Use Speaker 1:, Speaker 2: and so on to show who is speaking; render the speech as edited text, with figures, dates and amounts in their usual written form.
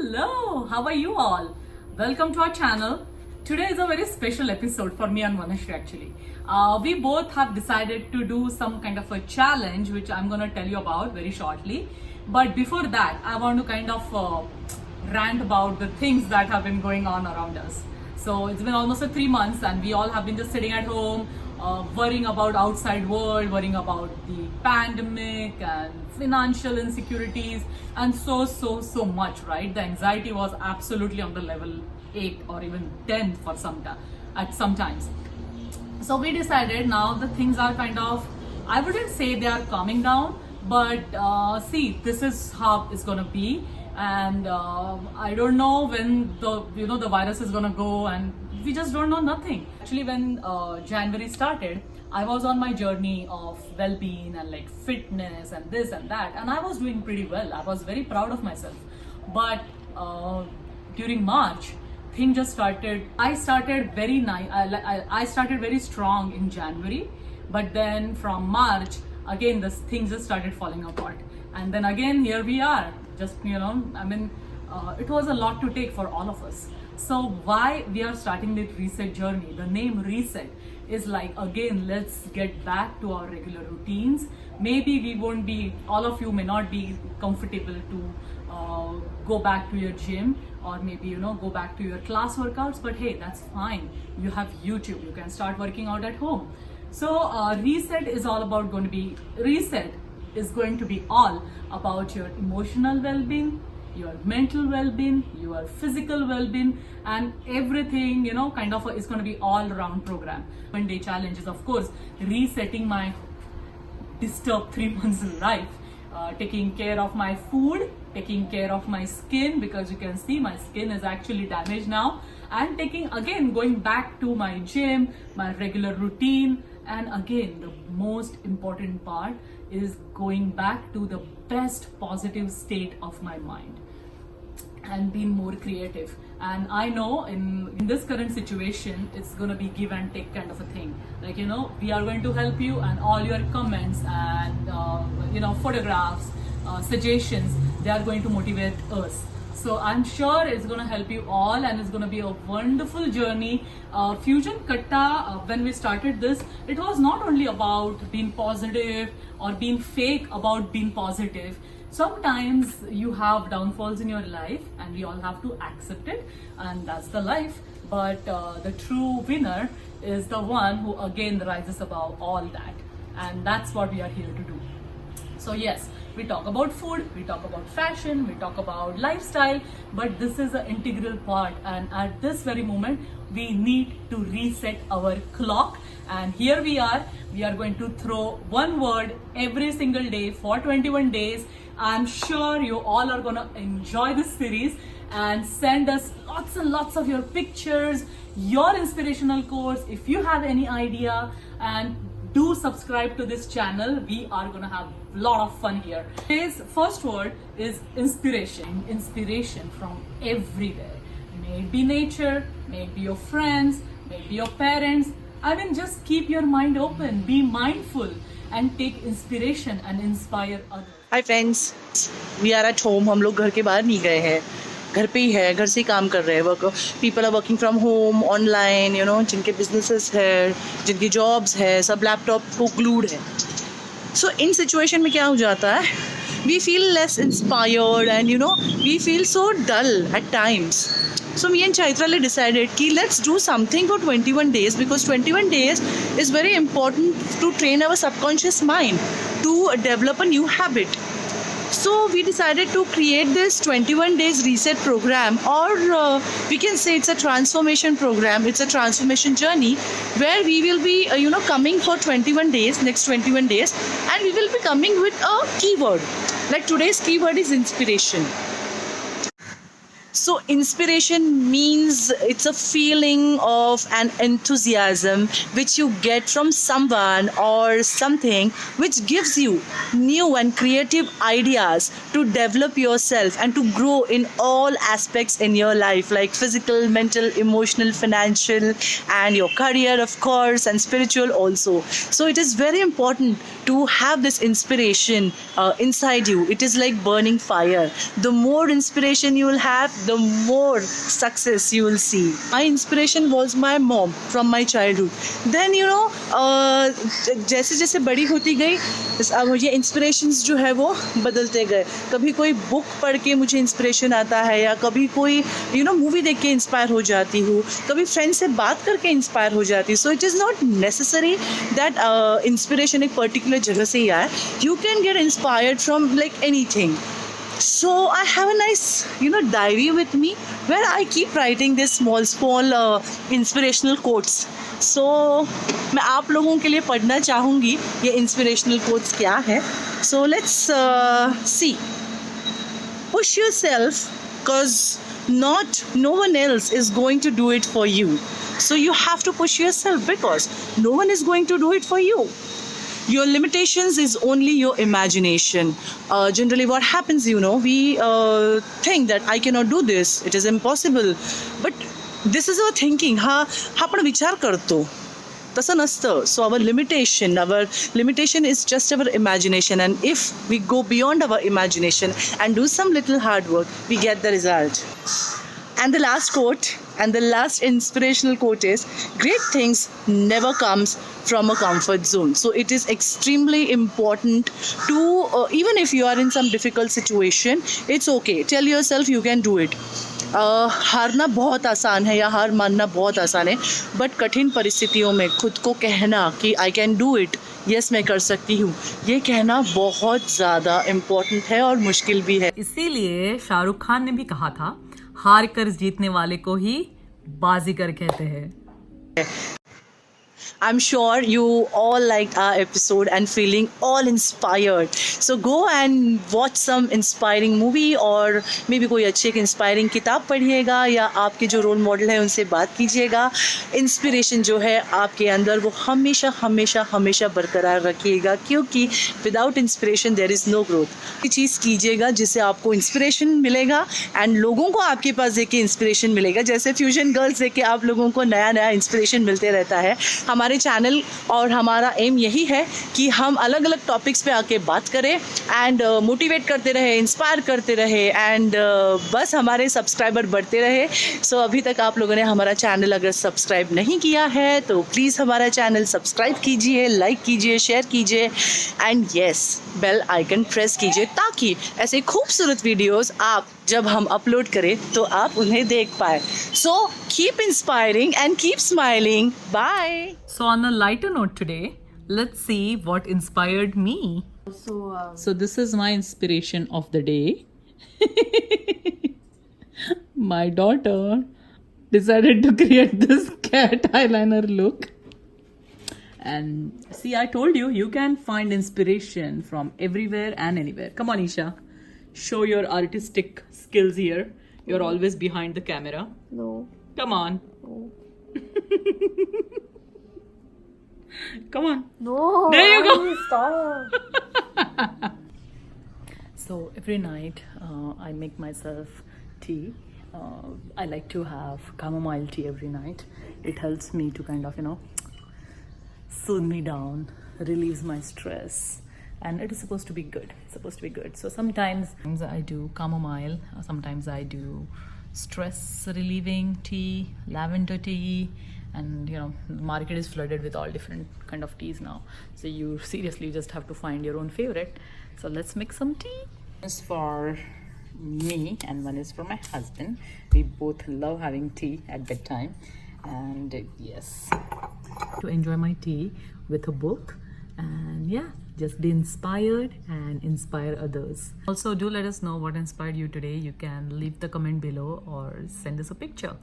Speaker 1: Hello, how are you all? Welcome to our channel. Today is a very special episode for me and Manashri actually. We both have decided to do some kind of a challenge which I'm going to tell you about very shortly. But before that, I want to kind of rant about the things that have been going on around us. So it's been almost 3 months and we all have been just sitting at home, worrying about outside world, worrying about the pandemic and financial insecurities and so much, right? The anxiety was absolutely on the level 8 or even 10 for some times. So we decided now the things are kind of, I wouldn't say they are calming down, but see, this is how it's gonna be. And I don't know when the virus is gonna go, and we just don't know nothing. Actually, when January started, I was on my journey of well-being and like fitness and this and that, and I was doing pretty well. I was very proud of myself. But during March, thing just started. I started very nice. I started very strong in January, but then from March again, this things just started falling apart. And then again, here we are. Just it was a lot to take for all of us. So why we are starting this reset journey? The name reset is like, again, let's get back to our regular routines. Maybe we won't be, all of you may not be comfortable to go back to your gym, or maybe go back to your class workouts, but hey, that's fine. You have YouTube, you can start working out at home. So reset is all about reset is going to be all about your emotional well-being, your mental well-being, your physical well-being, and everything, is going to be all-round program. 1 day challenge is, of course, resetting my disturbed 3 months in life, taking care of my food, taking care of my skin, because you can see my skin is actually damaged now, and going back to my gym, my regular routine. And again, the most important part is going back to the best positive state of my mind and being more creative. And I know in this current situation, it's going to be give and take kind of a thing. Like, we are going to help you, and all your comments and, photographs, suggestions, they are going to motivate us. So I'm sure it's going to help you all, and it's going to be a wonderful journey. Fusion Katta, when we started this, it was not only about being positive or being fake about being positive. Sometimes you have downfalls in your life, and we all have to accept it, and that's the life. But the true winner is the one who again rises above all that, and that's what we are here to do. So yes, we talk about food, we talk about fashion, we talk about lifestyle, but this is an integral part, and at this very moment we need to reset our clock. And here we are going to throw one word every single day for 21 days. I'm sure you all are going to enjoy this series, and send us lots and lots of your pictures, your inspirational quotes if you have any idea, and do subscribe to this channel. We are going to have a lot of fun here. Today's first word is inspiration. Inspiration from everywhere. May it be nature, may it be your friends, may it be your parents. Just keep your mind open, be mindful, and take inspiration and inspire others.
Speaker 2: Hi friends, we are at home. हम लोग घर के बाहर नहीं गए हैं, घर पे ही है, घर से ही काम कर रहे हैं. People are working from home, online, जिनके बिजनेसेस है, जिनकी जॉब्स है, सब लैपटॉप को ग्लूड है. सो इन सिचुएशन में क्या हो जाता है, we feel less inspired and we feel so dull at times. So me and Chaitra decided कि let's do something for 21 days, because 21 days is very important to train our subconscious mind to develop a new habit. So we decided to create this 21 days reset program, or we can say it's a transformation program. It's a transformation journey where we will be coming for 21 days, next 21 days, and we will be coming with a keyword. Like today's keyword is inspiration. So inspiration means it's a feeling of an enthusiasm which you get from someone or something which gives you new and creative ideas to develop yourself and to grow in all aspects in your life, like physical, mental, emotional, financial, and your career, of course, and spiritual also. So it is very important to have this inspiration inside you. It is like burning fire. The more inspiration you will have, the more success you will see. My inspiration was my mom from my childhood. Then जैसे जैसे बड़ी होती गई मुझे inspirations जो है वो बदलते गए. कभी कोई बुक पढ़ के मुझे इंस्पिरेशन आता है, या कभी कोई मूवी देख के इंस्पायर हो जाती हूँ, कभी फ्रेंड से बात करके इंस्पायर हो जाती हूँ. So it is not necessary that inspiration एक पर्टिकुलर जगह से ही आए. You can get inspired from like anything. So I have a nice, diary with me where I keep writing this small inspirational quotes. So मैं आप लोगों के लिए पढ़ना चाहूँगी ये inspirational quotes क्या है. So let's see. Push yourself, cause no one else is going to do it for you. So you have to push yourself because no one is going to do it for you. Your limitations is only your imagination. Generally what happens, we think that I cannot do this, it is impossible, but this is our thinking. हा आपण विचार करतो, तसं नसतं. So our limitation is just our imagination, and if we go beyond our imagination and do some little hard work, we get the result. And the last quote, and the last inspirational quote is, great things never comes from a comfort zone. So it is extremely important to, even if you are in some difficult situation, it's okay. Tell yourself you can do it. हारना बहुत आसान है या हार मानना बहुत आसान है, बट कठिन परिस्थितियों में खुद को कहना कि I can do it, yes मैं कर सकती हूँ, ये कहना बहुत ज़्यादा इम्पोर्टेंट है और मुश्किल भी है.
Speaker 1: इसीलिए शाहरुख खान ने भी कहा था, हार कर जीतने वाले को ही बाजीगर कहते हैं.
Speaker 2: I'm sure you all liked our episode and feeling all inspired. So go and watch some inspiring movie, और maybe कोई अच्छी एक inspiring किताब पढ़िएगा, या आपके जो रोल मॉडल है उनसे बात कीजिएगा. इंस्पिरेशन जो है आपके अंदर वो हमेशा हमेशा हमेशा बरकरार रखिएगा, क्योंकि without inspiration there is no growth. ये चीज़ कीजिएगा जिससे आपको इंस्पिरेशन मिलेगा एंड लोगों को आपके पास देख के इंस्पिरेशन मिलेगा. जैसे फ्यूजन गर्ल्स देख के आप लोगों को नया नया इंस्पिरेशन मिलते रहता है. हमारे चैनल और हमारा एम यही है कि हम अलग अलग टॉपिक्स पे आके बात करें एंड मोटिवेट करते रहे, इंस्पायर करते रहे, एंड बस हमारे सब्सक्राइबर बढ़ते रहे. सो अभी तक आप लोगों ने हमारा चैनल अगर सब्सक्राइब नहीं किया है तो प्लीज़ हमारा चैनल सब्सक्राइब कीजिए, लाइक कीजिए, शेयर कीजिए, and yes bell icon press कीजिए, ताकि ऐसे खूबसूरत वीडियोस आप जब हम अपलोड करें तो आप उन्हें देख पाए. So keep inspiring and keep smiling. Bye.
Speaker 1: So on a lighter note today, let's see what inspired me. So this is my inspiration of the day. My daughter decided to create this cat eyeliner look. And see, I told you, you can find inspiration from everywhere and anywhere. Come on, Isha. Show your artistic skills here. You're always behind the camera.
Speaker 3: No.
Speaker 1: Come on.
Speaker 3: No.
Speaker 1: Come on.
Speaker 3: No.
Speaker 1: There you go.
Speaker 3: Stop.
Speaker 1: So every night I make myself tea. I like to have chamomile tea every night. It helps me to kind of, soothe me down, relieves my stress, and it is supposed to be good. So sometimes I do chamomile, sometimes I do stress relieving tea, lavender tea, and the market is flooded with all different kind of teas now, so you seriously just have to find your own favorite. So let's make some tea. One is for me and one is for my husband. We both love having tea at bedtime, and yes, to enjoy my tea with a book, and just be inspired and inspire others. Also, do let us know what inspired you today. You can leave the comment below or send us a picture.